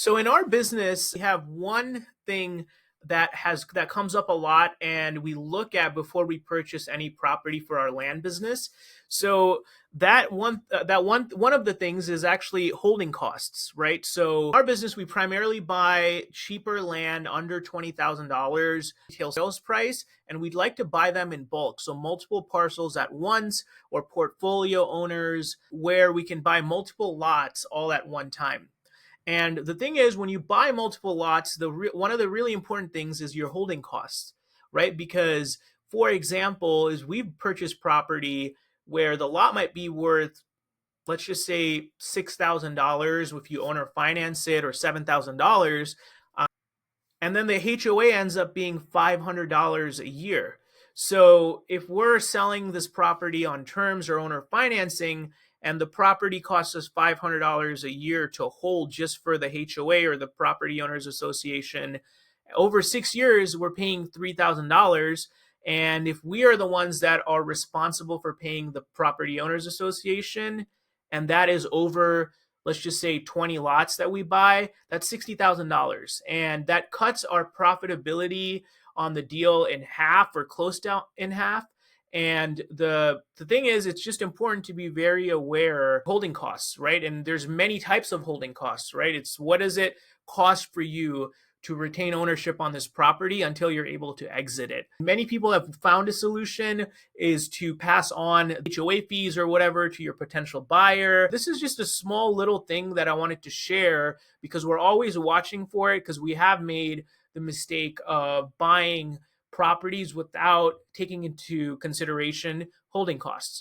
So in our business, we have one thing that comes up a lot and we look at before we purchase any property for our land business. So that one of the things is actually holding costs, right? So our business, we primarily buy cheaper land under $20,000 retail sales price, and we'd like to buy them in bulk. So multiple parcels at once, or portfolio owners where we can buy multiple lots all at one time. And the thing is, when you buy multiple lots, one of the really important things is your holding costs, right? Because, for example, is we've purchased property where the lot might be worth, let's just say, $6,000 if you own or finance it, or $7,000, and then the HOA ends up being $500 a year. So if we're selling this property on terms or owner financing, and the property costs us $500 a year to hold just for the HOA or the property owners association, over 6 years, we're paying $3,000. And if we are the ones that are responsible for paying the property owners association, and that is over, let's just say, 20 lots that we buy, that's $60,000. And that cuts our profitability on the deal in half, or close to in half. And the thing is, it's just important to be very aware of holding costs, right? And there's many types of holding costs, right? It's what does it cost for you to retain ownership on this property until you're able to exit it. Many people have found a solution is to pass on HOA fees or whatever to your potential buyer. This is just a small little thing that I wanted to share because we're always watching for it, because we have made the mistake of buying properties without taking into consideration holding costs.